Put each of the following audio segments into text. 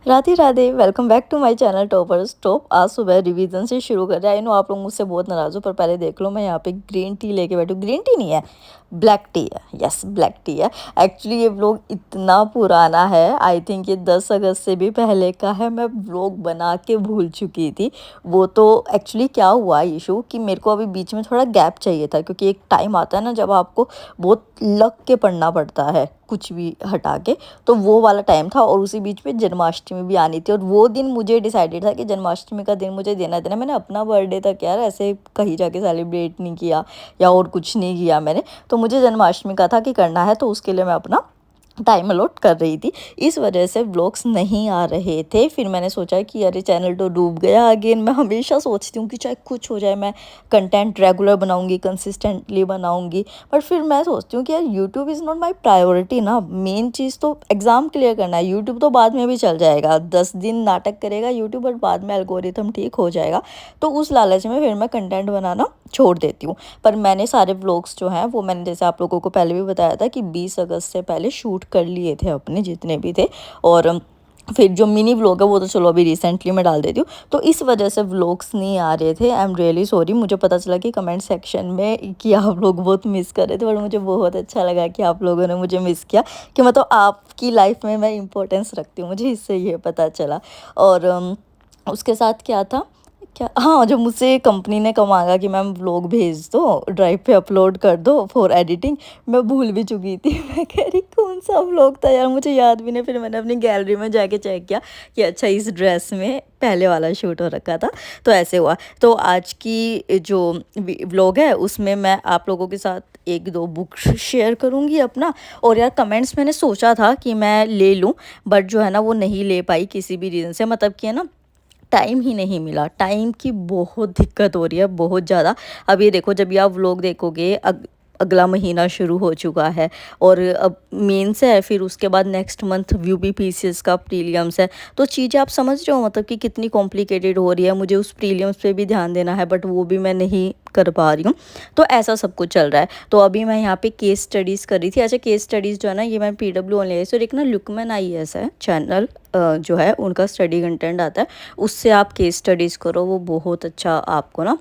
Radhe Radhe, welcome back to my channel toppers top. आज सुबह revision से शुरू कर रहे हैं। आई नो आप लोग मुझसे बहुत नाराज़ हो, पर पहले देख लो मैं यहाँ पे ग्रीन टी लेके बैठी हूँ। ग्रीन टी नहीं है, ब्लैक टी है। यस, ब्लैक टी है। एक्चुअली ये व्लॉग इतना पुराना है, आई थिंक ये 10 अगस्त से भी पहले का है। मैं व्लॉग बना के भूल चुकी थी। वो तो एक्चुअली क्या हुआ इशू कि मेरे को अभी बीच में थोड़ा गैप चाहिए था, क्योंकि एक टाइम आता है ना जब आपको बहुत लग के पढ़ना पड़ता है कुछ भी हटा के। तो वो वाला टाइम था और उसी बीच में जन्माष्टमी भी आनी थी, और वो दिन मुझे डिसाइडेड था कि जन्माष्टमी का दिन मुझे देना मैंने अपना बर्थडे तक यार ऐसे कहीं जाके सेलिब्रेट नहीं किया या और कुछ नहीं किया मैंने। तो मुझे जन्माष्टमी का था कि करना है, तो उसके लिए मैं अपना टाइम अलॉट कर रही थी। इस वजह से व्लॉग्स नहीं आ रहे थे। फिर मैंने सोचा कि अरे चैनल तो डूब गया अगेन। मैं हमेशा सोचती हूँ कि चाहे कुछ हो जाए, मैं कंटेंट रेगुलर बनाऊँगी, कंसिस्टेंटली बनाऊँगी। पर फिर मैं सोचती हूँ कि यार YouTube is not my priority ना। मेन चीज़ तो एग्ज़ाम क्लियर करना है। यूट्यूब तो बाद में भी चल जाएगा, 10 दिन नाटक करेगा यूट्यूब, बट बाद में एल्गोरिथम ठीक हो जाएगा। तो उस लालच में फिर मैं कंटेंट बनाना छोड़ देती हूँ। पर मैंने सारे व्लॉग्स जो हैं वो मैंने जैसे आप लोगों को पहले भी बताया था कि 20 अगस्त से पहले शूट कर लिए थे अपने जितने भी थे। और फिर जो मिनी व्लॉग है वो तो चलो अभी रिसेंटली मैं डाल देती हूँ। तो इस वजह से व्लॉग्स नहीं आ रहे थे। I am really sorry. मुझे पता चला कि कमेंट सेक्शन में कि आप लोग बहुत मिस कर रहे थे, और मुझे बहुत अच्छा लगा कि आप लोगों ने मुझे मिस किया, कि मतलब आपकी लाइफ में मैं इंपॉर्टेंस रखती हूँ, मुझे इससे ये पता चला। और उसके साथ क्या था, क्या, हाँ, जब मुझसे कंपनी ने मांगा कि मैम व्लॉग भेज दो, ड्राइव पे अपलोड कर दो फॉर एडिटिंग, मैं भूल भी चुकी थी। मैं कह रही कौन सा व्लॉग था यार, मुझे याद भी नहीं। फिर मैंने अपनी गैलरी में जाके चेक किया कि अच्छा इस ड्रेस में पहले वाला शूट हो रखा था। तो ऐसे हुआ। तो आज की जो व्लॉग है उसमें मैं आप लोगों के साथ एक दो बुक शेयर करूंगी अपना। और यार कमेंट्स मैंने सोचा था कि मैं ले लूं, बट जो है ना वो नहीं ले पाई किसी भी रीज़न से। मतलब कि है ना, टाइम ही नहीं मिला। टाइम की बहुत दिक्कत हो रही है, बहुत ज़्यादा। अब ये देखो, जब ये आप व्लॉग देखोगे अगला महीना शुरू हो चुका है, और अब मेंस है, फिर उसके बाद नेक्स्ट मंथ यूपीपीसीएस का प्रीलियम्स है। तो चीज़ें आप समझ रहे हो मतलब कि कितनी कॉम्प्लिकेटेड हो रही है। मुझे उस प्रीलियम्स पे भी ध्यान देना है, बट वो भी मैं नहीं कर पा रही हूँ। तो ऐसा सब कुछ चल रहा है। तो अभी मैं यहाँ पे केस स्टडीज़ कर रही थी। अच्छा, केस स्टडीज़ जो है ना, ये मैं पीडब्ल्यू ऑनलाइन और एक ना लुकमैन आईएएस है चैनल, जो है उनका स्टडी कंटेंट आता है। उससे आप केस स्टडीज़ करो, वो बहुत अच्छा आपको ना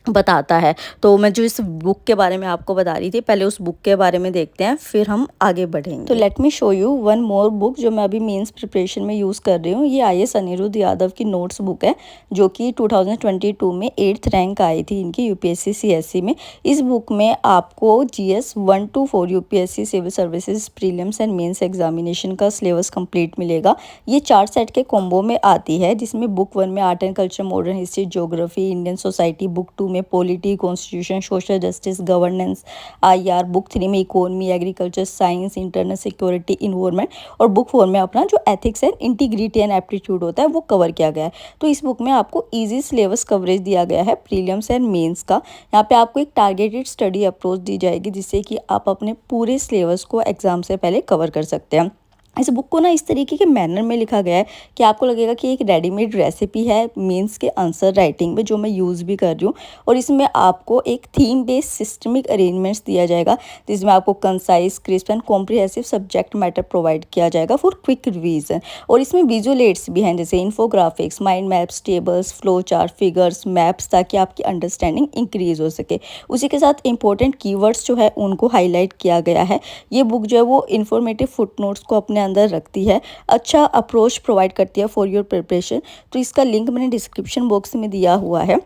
बताता है। तो मैं जो इस बुक के बारे में आपको बता रही थी, पहले उस बुक के बारे में देखते हैं, फिर हम आगे बढ़ेंगे। तो let me show you one more book जो मैं अभी मेंस प्रिपरेशन में यूज़ कर रही हूँ। ये आईएएस अनिरुद्ध यादव की नोट्स बुक है, जो कि 2022 में 8th रैंक आई थी इनकी यूपीएससी सीएससी में। इस बुक में आपको GS 1 to 4 UPSC civil services prelims and mains examination का सिलेबस कंप्लीट मिलेगा। ये 4 सेट के कॉम्बो में आती है, जिसमें बुक 1 में art and culture, modern history, geography, Indian society, book 2 में polity, constitution, social justice, governance, IR, book 3 में economy, agriculture, science, internal security, environment, और बुक 4 में अपना जो ethics and integrity and aptitude होता है वो कवर किया गया है। तो इस बुक में आपको ईजी सिलेबस कवरेज दिया गया है प्रीलिम्स एंड मेंस का। यहाँ पे आपको एक टारगेटेड स्टडी अप्रोच दी जाएगी, जिससे कि आप अपने पूरे सिलेबस को एग्जाम से पहले कवर कर सकते हैं। इस बुक को ना इस तरीके के मैनर में लिखा गया है कि आपको लगेगा कि एक रेडीमेड रेसिपी है मेंस के आंसर राइटिंग में, जो मैं यूज़ भी कर रही हूँ। और इसमें आपको एक थीम बेस्ड सिस्टमिक अरेंजमेंट्स दिया जाएगा, जिसमें आपको concise, crisp and comprehensive subject matter provide किया जाएगा फॉर क्विक रिवीजन। और इसमें विजुअल एड्स भी हैं, जैसे infographics, mind maps, tables, flow chart, figures, maps, ताकि आपकी अंडरस्टैंडिंग इंक्रीज हो सके। उसी के साथ इंपॉर्टेंट कीवर्ड्स जो है उनको हाईलाइट किया गया है। ये बुक जो है वो इन्फॉर्मेटिव फुटनोट्स को अपने अंदर रखती है, अच्छा अप्रोच प्रोवाइड करती है फॉर योर प्रिपरेशन। तो इसका लिंक मैंने डिस्क्रिप्शन बॉक्स में दिया हुआ है,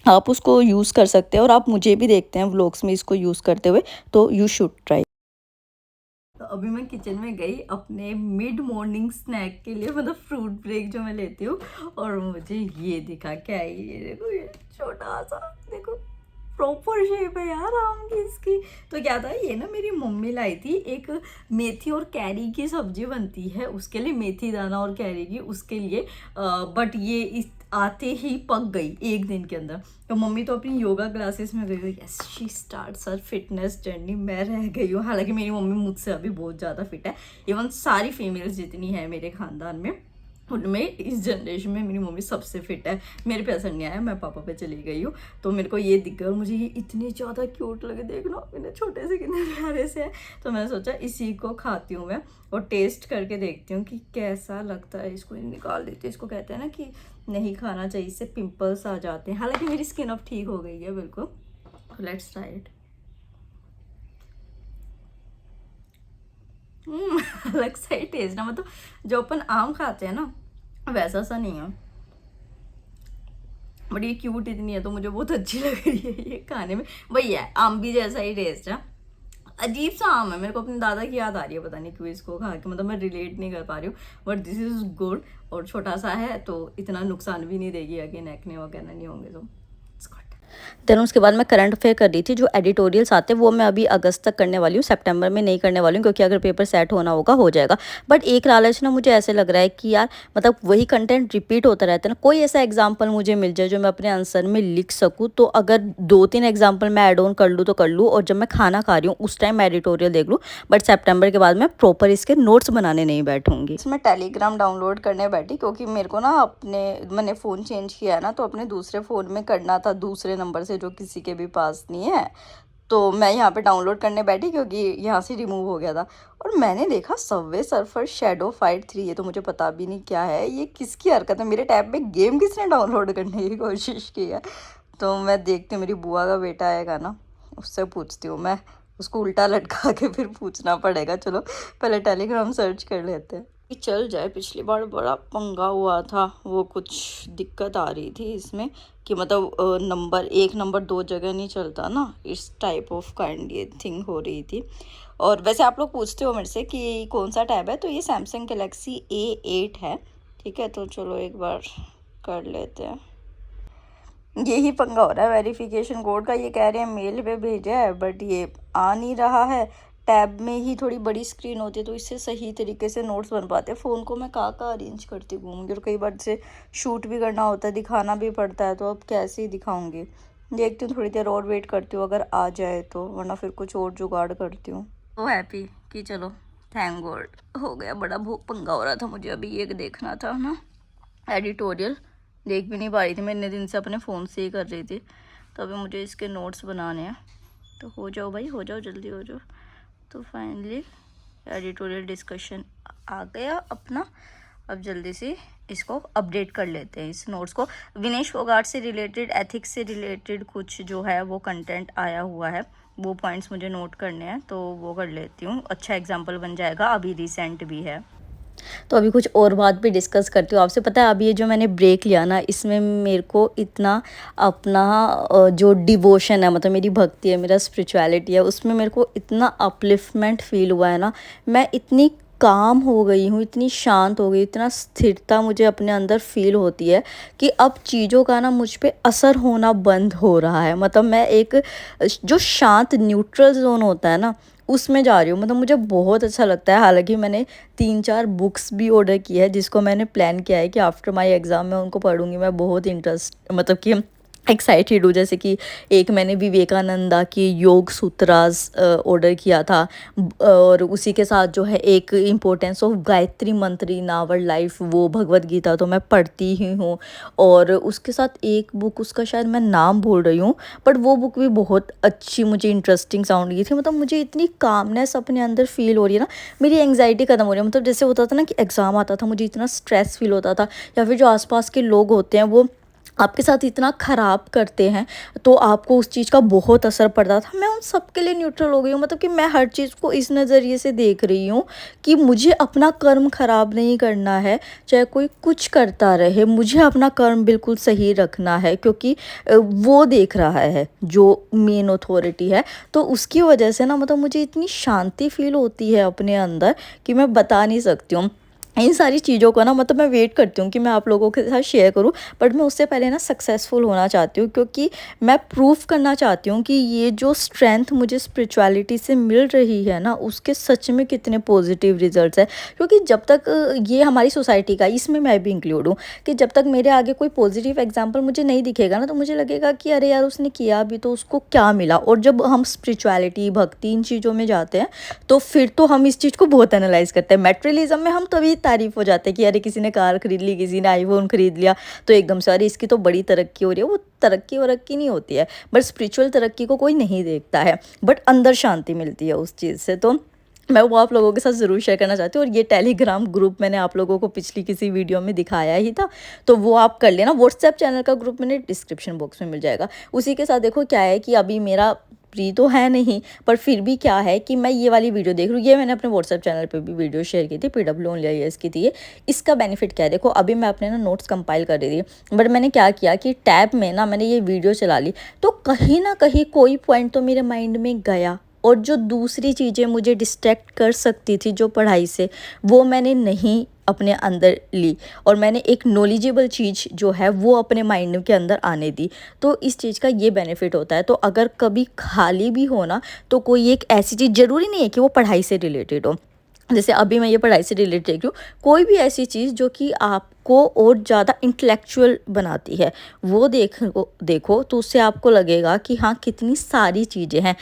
आप उसको यूज़ कर सकते हैं। और आप मुझे भी देखते हैं व्लॉग्स में इसको यूज़ करते हुए, तो यू शुड ट्राई। तो अभी मैं किचन में गई अपने मिड मॉर्निंग स्नैक के लिए, मतलब फ्रूट ब्रेक जो मैं लेती हूँ, और मुझे ये दिखा। क्या है ये, देखो ये छोटा सा, देखो प्रॉपर शेप है यार आम की इसकी। तो क्या था, ये ना मेरी मम्मी लाई थी, एक मेथी और कैरी की सब्जी बनती है उसके लिए, मेथी दाना और कैरी की उसके लिए। बट ये इस आते ही पक गई एक दिन के अंदर। तो मम्मी तो अपनी योगा क्लासेस में गई हुई। Yes, she starts her fitness journey. मैं रह गई हूँ, हालांकि मेरी मम्मी मुझसे अभी बहुत ज़्यादा फिट है। इवन सारी फीमेल्स जितनी है मेरे ख़ानदान में उनमें इस जनरेशन में मेरी मम्मी सबसे फिट है। मेरे पे असर नहीं आया, मैं पापा पे चली गई हूँ, तो मेरे को ये दिख गया और मुझे ये इतनी ज़्यादा क्यूट लगे। देख लो इतने छोटे से कितने प्यारे से है। तो मैंने सोचा इसी को खाती हूँ मैं और टेस्ट करके देखती हूँ कि कैसा लगता है। इसको निकाल देती हूँ। इसको कहते हैं ना कि नहीं खाना चाहिए, इससे पिंपल्स आ जाते हैं। हालांकि मेरी स्किन अब ठीक हो गई है बिल्कुल। Let's try it. अलग सा ही टेस्ट ना, मतलब जो अपन आम खाते हैं ना वैसा सा नहीं है, बट ये क्यूट इतनी है तो मुझे बहुत अच्छी लग रही है ये खाने में। वही है, आम भी जैसा ही टेस्ट है। अजीब सा आम है, मेरे को अपने दादा की याद आ रही है, पता नहीं क्यों इसको खा के, मतलब मैं रिलेट नहीं कर पा रही हूँ, बट दिस इज गुड। और छोटा सा है तो इतना नुकसान भी नहीं देगी, अगेन एक्ने वगैरह नहीं होंगे तो इट्स गुड। देन उसके बाद मैं करंट अफेयर कर रही थी। जो एडिटोरियल्स आते हैं वो मैं अभी अगस्त तक करने वाली हूँ, सितंबर में नहीं करने वाली हूँ, क्योंकि अगर पेपर सेट होना होगा हो जाएगा। बट एक लालच ना मुझे ऐसे लग रहा है कि यार मतलब वही कंटेंट रिपीट होता रहता है ना, कोई ऐसा एग्जाम्पल मुझे मिल जाए जो मैं अपने आंसर में लिख सकूँ। तो अगर 2-3 एग्जाम्पल मैं ऐड ऑन कर लूँ तो कर लूँ, और जब मैं खाना खा रही हूँ उस टाइम मैं एडिटोरियल देख लूँ। बट सेप्टेम्बर के बाद मैं प्रॉपर इसके नोट्स बनाने नहीं बैठूंगी। इसमें टेलीग्राम डाउनलोड करने बैठी, क्योंकि मेरे को ना मैंने फ़ोन चेंज किया है ना, तो अपने दूसरे फ़ोन में करना था, दूसरे नंबर से जो किसी के भी पास नहीं है। तो मैं यहाँ पे डाउनलोड करने बैठी क्योंकि यहाँ से रिमूव हो गया था। और मैंने देखा सबवे सर्फर शैडो फाइट 3, ये तो मुझे पता भी नहीं क्या है, ये किसकी हरकत है। मेरे टैब में गेम किसने डाउनलोड करने की कोशिश की है। तो मैं देखती हूँ, मेरी बुआ का बेटा आएगा ना, उससे पूछती हूँ मैं। उसको उल्टा लटका के फिर पूछना पड़ेगा। चलो पहले टेलीग्राम सर्च कर लेते हैं कि चल जाए। पिछली बार बड़ा पंगा हुआ था, वो कुछ दिक्कत आ रही थी इसमें कि मतलब नंबर 1 नंबर 2 जगह नहीं चलता ना, इस टाइप ऑफ काइंड ये थिंग हो रही थी। और वैसे आप लोग पूछते हो मेरे से कि कौन सा टैब है, तो ये सैमसंग गैलेक्सी A8 है। ठीक है, तो चलो एक बार कर लेते हैं। यही पंगा हो रहा है वेरिफिकेशन कोड का। ये कह रहे हैं मेल पे भेजा है, बट ये आ नहीं रहा है। टैब में ही थोड़ी बड़ी स्क्रीन होती है तो इससे सही तरीके से नोट्स बन पाते हैं। फ़ोन को मैं कहाँ अरेंज करती घूमूंगी, और कई बार से शूट भी करना होता है, दिखाना भी पड़ता है, तो अब कैसे ही दिखाऊंगी। देखती हूँ, थोड़ी देर और वेट करती हूँ अगर आ जाए तो, वरना फिर कुछ और जुगाड़ करती हूँ। तो हैप्पी कि चलो थैंक गॉड हो गया। बड़ा बहुत पंगा हो रहा था मुझे, अभी ये देखना था ना एडिटोरियल, देख भी नहीं पा रही थी मैं, इतने दिन से अपने फ़ोन से ही कर रही थी। तो अभी मुझे इसके नोट्स बनाने हैं, तो हो जाओ भाई, हो जाओ, जल्दी हो जाओ। तो फाइनली एडिटोरियल डिस्कशन आ गया अपना। अब जल्दी से इसको अपडेट कर लेते हैं, इस नोट्स को। विनेश फोगाट से रिलेटेड, एथिक्स से रिलेटेड कुछ जो है वो कंटेंट आया हुआ है, वो पॉइंट्स मुझे नोट करने हैं, तो वो कर लेती हूँ। अच्छा एग्जाम्पल बन जाएगा, अभी रिसेंट भी है। तो अभी कुछ और बात भी डिस्कस करती हूँ आपसे। पता है अभी ये जो मैंने ब्रेक लिया ना, इसमें मेरे को इतना अपना जो डिवोशन है, मतलब मेरी भक्ति है, मेरा स्पिरिचुअलिटी है, उसमें मेरे को इतना अपलिफ्टमेंट फील हुआ है ना। मैं इतनी काम हो गई हूँ, इतनी शांत हो गई, इतना स्थिरता मुझे अपने अंदर फील होती है कि अब चीज़ों का ना मुझ पे असर होना बंद हो रहा है। मतलब मैं एक जो शांत न्यूट्रल जोन होता है ना, उसमें जा रही हूँ। मतलब मुझे बहुत अच्छा लगता है। हालांकि मैंने 3-4 बुक्स भी ऑर्डर की है, जिसको मैंने प्लान किया है कि आफ्टर माय एग्ज़ाम मैं उनको पढ़ूंगी। मैं बहुत इंटरेस्ट, मतलब कि एक्साइटेड हूँ। जैसे कि एक मैंने विवेकानंदा की योग सूत्रास ऑर्डर किया था, और उसी के साथ जो है एक इम्पोर्टेंस ऑफ गायत्री मंत्र इन आवर लाइफ, वो भगवत गीता तो मैं पढ़ती ही हूँ। और उसके साथ एक बुक, उसका शायद मैं नाम भूल रही हूँ, बट वो बुक भी बहुत अच्छी, मुझे इंटरेस्टिंग साउंड की थी। मतलब मुझे इतनी कामनेस अपने अंदर फील हो रही है ना, मेरी एंग्जाइटी ख़त्म हो रही है। मतलब जैसे होता था ना कि एग्ज़ाम आता था, मुझे इतना स्ट्रेस फील होता था, या फिर जो आसपास के लोग होते हैं वो आपके साथ इतना ख़राब करते हैं, तो आपको उस चीज़ का बहुत असर पड़ता था। मैं उन सब के लिए न्यूट्रल हो गई हूँ। मतलब कि मैं हर चीज़ को इस नज़रिए से देख रही हूँ कि मुझे अपना कर्म ख़राब नहीं करना है, चाहे कोई कुछ करता रहे, मुझे अपना कर्म बिल्कुल सही रखना है, क्योंकि वो देख रहा है जो मेन अथॉरिटी है। तो उसकी वजह से ना मतलब मुझे इतनी शांति फील होती है अपने अंदर कि मैं बता नहीं सकती हूँ। इन सारी चीज़ों को ना, मतलब मैं वेट करती हूँ कि मैं आप लोगों के साथ शेयर करूँ, बट मैं उससे पहले ना सक्सेसफुल होना चाहती हूँ, क्योंकि मैं प्रूफ करना चाहती हूँ कि ये जो स्ट्रेंथ मुझे स्पिरिचुअलिटी से मिल रही है ना, उसके सच में कितने पॉजिटिव रिजल्ट्स हैं। क्योंकि जब तक ये हमारी सोसाइटी का, इसमें मैं भी इंक्लूड हूँ, कि जब तक मेरे आगे कोई पॉजिटिव एग्जाम्पल मुझे नहीं दिखेगा ना, तो मुझे लगेगा कि अरे यार उसने किया भी तो उसको क्या मिला। और जब हम स्पिरिचुअलिटी, भक्ति, इन चीज़ों में जाते हैं, तो फिर तो हम इस चीज़ को बहुत एनालाइज करते हैं। मेटेरियलिज्म में हम तभी तारीफ हो जाता है कि अरे किसी ने कार खरीद ली, किसी ने आईफोन खरीद लिया, तो एकदम से अरे इसकी तो बड़ी तरक्की हो रही है। वो तरक्की वरक्की नहीं होती है, बट स्पिरिचुअल तरक्की को कोई नहीं देखता है, बट अंदर शांति मिलती है उस चीज़ से। तो मैं वो आप लोगों के साथ ज़रूर शेयर करना चाहती हूँ। और ये टेलीग्राम ग्रुप मैंने आप लोगों को पिछली किसी वीडियो में दिखाया ही था, तो वो आप कर लेना। व्हाट्सएप चैनल का ग्रुप मैंने डिस्क्रिप्शन बॉक्स में मिल जाएगा। उसी के साथ देखो क्या है कि अभी मेरा फ्री तो है नहीं, पर फिर भी क्या है कि मैं ये वाली वीडियो देख रही हूँ। ये मैंने अपने व्हाट्सएप चैनल पे भी वीडियो शेयर की थी, PWOnlyIAS की थी ये। इसका बेनिफिट क्या है, देखो अभी मैं अपने ना नोट्स कंपाइल कर रही थी, बट मैंने क्या किया कि टैब में ना मैंने ये वीडियो चला ली, तो कहीं ना कहीं कोई पॉइंट तो मेरे माइंड में गया, और जो दूसरी चीज़ें मुझे डिस्ट्रैक्ट कर सकती थी जो पढ़ाई से, वो मैंने नहीं अपने अंदर ली, और मैंने एक नॉलेजेबल चीज़ जो है वो अपने माइंड के अंदर आने दी। तो इस चीज़ का ये बेनिफिट होता है। तो अगर कभी खाली भी हो ना, तो कोई एक ऐसी चीज़, ज़रूरी नहीं है कि वो पढ़ाई से रिलेटेड हो, जैसे अभी मैं ये पढ़ाई से रिलेटेड देख रही हूँ, कोई भी ऐसी चीज़ जो कि आपको और ज़्यादा इंटेलेक्चुअल बनाती है, वो देखो तो उससे आपको लगेगा कि हाँ कितनी सारी चीज़ें हैं।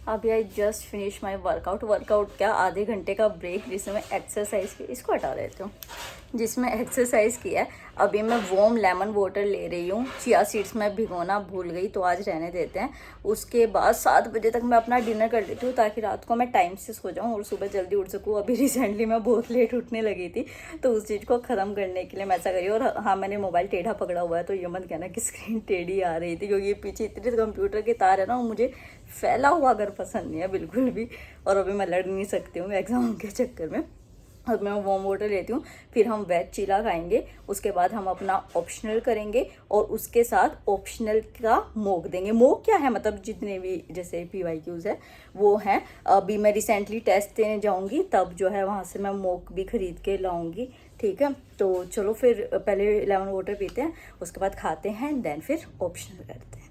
अभी I just finish my workout क्या, आधे घंटे का ब्रेक जिसमें एक्सरसाइज की, इसको हटा देती हूँ, जिसमें एक्सरसाइज की है। अभी मैं वार्म लेमन वाटर ले रही हूँ। चिया सीड्स मैं भिगोना भूल गई, तो आज रहने देते हैं। उसके बाद 7 बजे तक मैं अपना डिनर कर लेती हूँ, ताकि रात को मैं टाइम से सो जाऊँ और सुबह जल्दी उठ सकूँ। अभी रिसेंटली मैं बहुत लेट उठने लगी थी, तो उस चीज़ को ख़त्म करने के लिए मैं ऐसा करी। और हाँ, मैंने मोबाइल टेढ़ा पकड़ा हुआ है, तो ये मत कहना कि स्क्रीन टेढ़ी आ रही थी, क्योंकि ये पीछे इतने कंप्यूटर के तार है ना, मुझे फैला हुआ अगर पसंद नहीं है बिल्कुल भी। और अभी मैं लड़ नहीं सकती हूँ एग्ज़ाम के चक्कर में। और मैं वार्म वाटर लेती हूँ, फिर हम वेज चीला खाएंगे। उसके बाद हम अपना ऑप्शनल करेंगे, और उसके साथ ऑप्शनल का मॉक देंगे। मॉक क्या है, मतलब जितने भी जैसे PYQs है वो हैं। अभी मैं रिसेंटली टेस्ट देने जाऊँगी, तब जो है वहाँ से मैं मॉक भी ख़रीद के लाऊँगी। ठीक है, तो चलो फिर पहले लेमन वाटर पीते हैं, उसके बाद खाते हैं, देन फिर ऑप्शनल करते हैं।